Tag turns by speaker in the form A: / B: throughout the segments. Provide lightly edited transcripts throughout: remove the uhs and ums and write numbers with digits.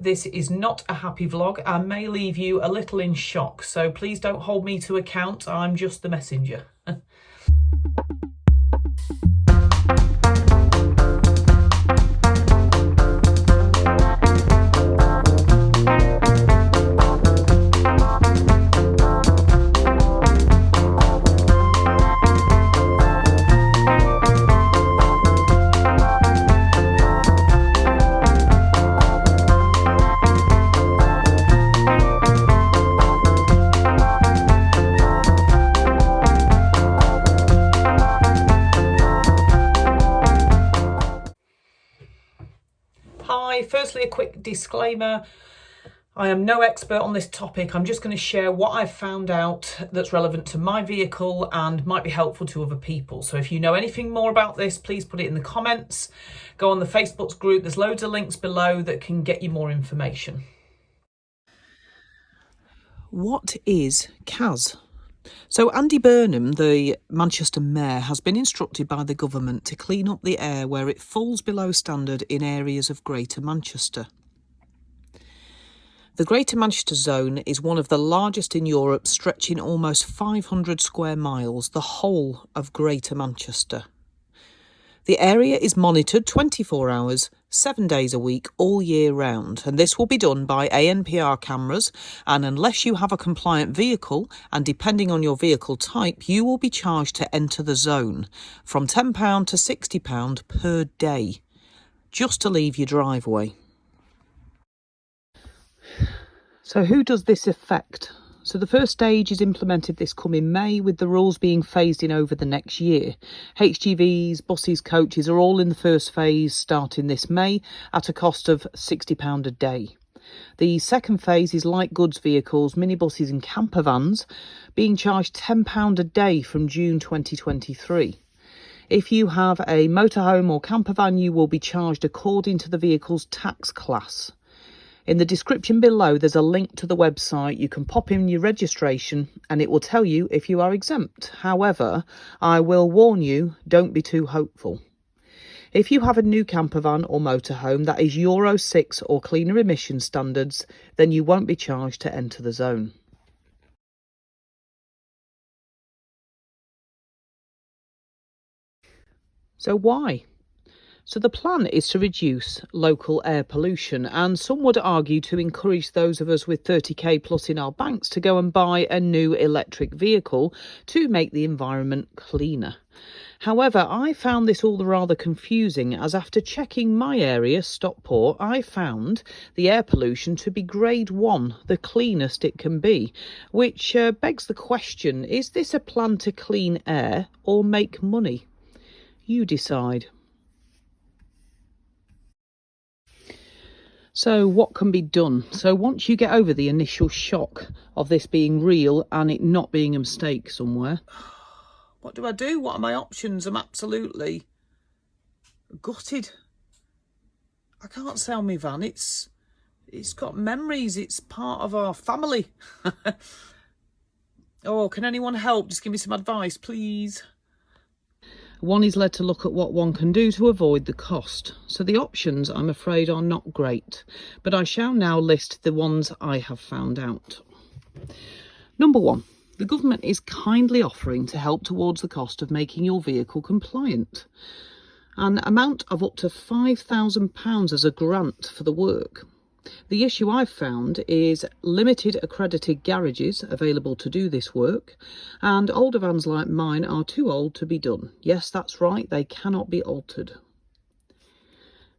A: This is not a happy vlog and may leave you a little in shock, so please don't hold me to account. I'm just the messenger. Hi, firstly a quick disclaimer. I am no expert on this topic. I'm just going to share what I've found out that's relevant to my vehicle and might be helpful to other people. So if you know anything more about this, please put it in the comments. Go on the Facebook group. There's loads of links below that can get you more information. What is CAZ? So Andy Burnham, the Manchester Mayor, has been instructed by the government to clean up the air where it falls below standard in areas of Greater Manchester. The Greater Manchester Zone is one of the largest in Europe, stretching almost 500 square miles, the whole of Greater Manchester. The area is monitored 24 hours, 7 days a week, all year round, and this will be done by ANPR cameras, and unless you have a compliant vehicle, and depending on your vehicle type, you will be charged to enter the zone, from £10 to £60 per day, just to leave your driveway. So who does this affect? So the first stage is implemented this coming May, with the rules being phased in over the next year. HGVs, buses, coaches are all in the first phase starting this May at a cost of £60 a day. The second phase is light goods vehicles, minibuses and campervans being charged £10 a day from June 2023. If you have a motorhome or campervan, you will be charged according to the vehicle's tax class. In the description below, there's a link to the website. You can pop in your registration and it will tell you if you are exempt. However, I will warn you, don't be too hopeful. If you have a new campervan or motorhome that is Euro 6 or cleaner emission standards, then you won't be charged to enter the zone. So why? So the plan is to reduce local air pollution, and some would argue to encourage those of us with 30k plus in our banks to go and buy a new electric vehicle to make the environment cleaner. However, I found this all rather confusing, as after checking my area, Stockport, I found the air pollution to be grade 1, the cleanest it can be, which begs the question, is this a plan to clean air or make money? You decide. So what can be done? So once you get over the initial shock of this being real and it not being a mistake somewhere, what do I do? What are my options? I'm absolutely gutted. I can't sell my van. It's got memories. It's part of our family. Oh, can anyone help? Just give me some advice, please. One is led to look at what one can do to avoid the cost. So the options, I'm afraid, are not great, but I shall now list the ones I have found out. Number 1, the government is kindly offering to help towards the cost of making your vehicle compliant. An amount of up to £5,000 as a grant for the work. The issue I've found is limited accredited garages available to do this work, and older vans like mine are too old to be done. Yes, that's right, they cannot be altered.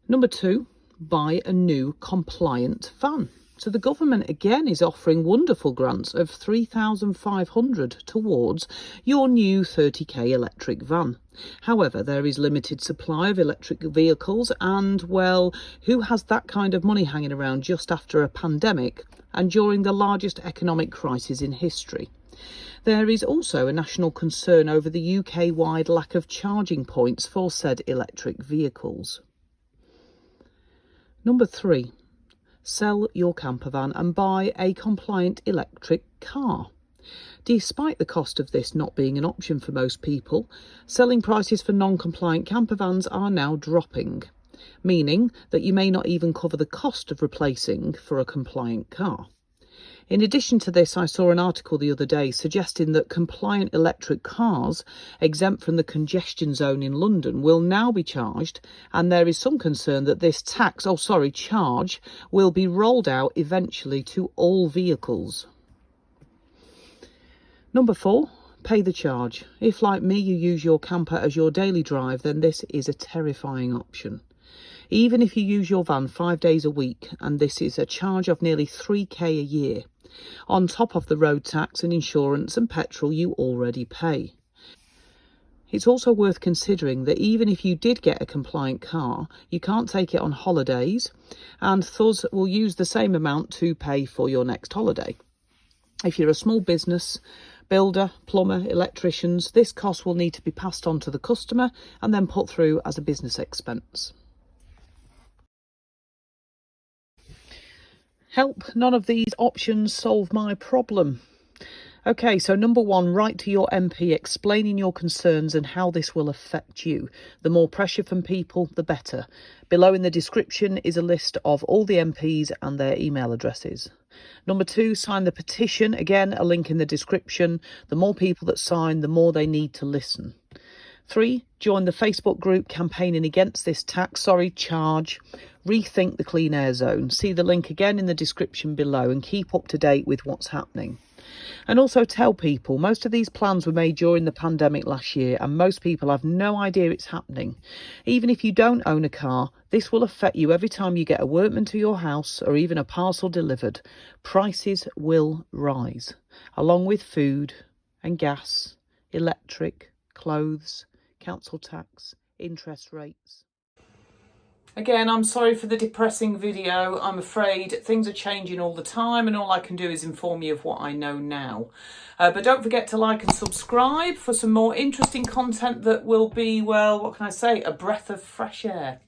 A: Number 2, buy a new compliant van. So the government again is offering wonderful grants of £3,500 towards your new 30k electric van. However, there is limited supply of electric vehicles and, well, who has that kind of money hanging around just after a pandemic and during the largest economic crisis in history? There is also a national concern over the UK-wide lack of charging points for said electric vehicles. Number 3. Sell your campervan and buy a compliant electric car. Despite the cost of this not being an option for most people, selling prices for non-compliant campervans are now dropping. meaning that you may not even cover the cost of replacing for a compliant car. In addition to this, I saw an article the other day suggesting that compliant electric cars exempt from the congestion zone in London will now be charged, and there is some concern that this charge will be rolled out eventually to all vehicles. Number 4, pay the charge. If, like me, you use your camper as your daily drive, then this is a terrifying option. Even if you use your van 5 days a week, and this is a charge of nearly 3k a year, on top of the road tax and insurance and petrol you already pay. It's also worth considering that even if you did get a compliant car, you can't take it on holidays, and thus will use the same amount to pay for your next holiday. If you're a small business, builder, plumber, electricians, this cost will need to be passed on to the customer and then put through as a business expense. Help, none of these options solve my problem. Okay, so number 1, write to your MP explaining your concerns and how this will affect you. The more pressure from people, the better. Below in the description is a list of all the MPs and their email addresses. Number 2, sign the petition. Again, a link in the description. The more people that sign, the more they need to listen. 3, join the Facebook group campaigning against this charge. Rethink the clean air zone. See the link again in the description below and keep up to date with what's happening. And also tell people, most of these plans were made during the pandemic last year and most people have no idea it's happening. Even if you don't own a car, this will affect you every time you get a workman to your house or even a parcel delivered. Prices will rise, along with food and gas, electric, clothes, council tax, interest rates. Again, I'm sorry for the depressing video. I'm afraid things are changing all the time and all I can do is inform you of what I know now. But don't forget to like and subscribe for some more interesting content that will be, well, what can I say, a breath of fresh air.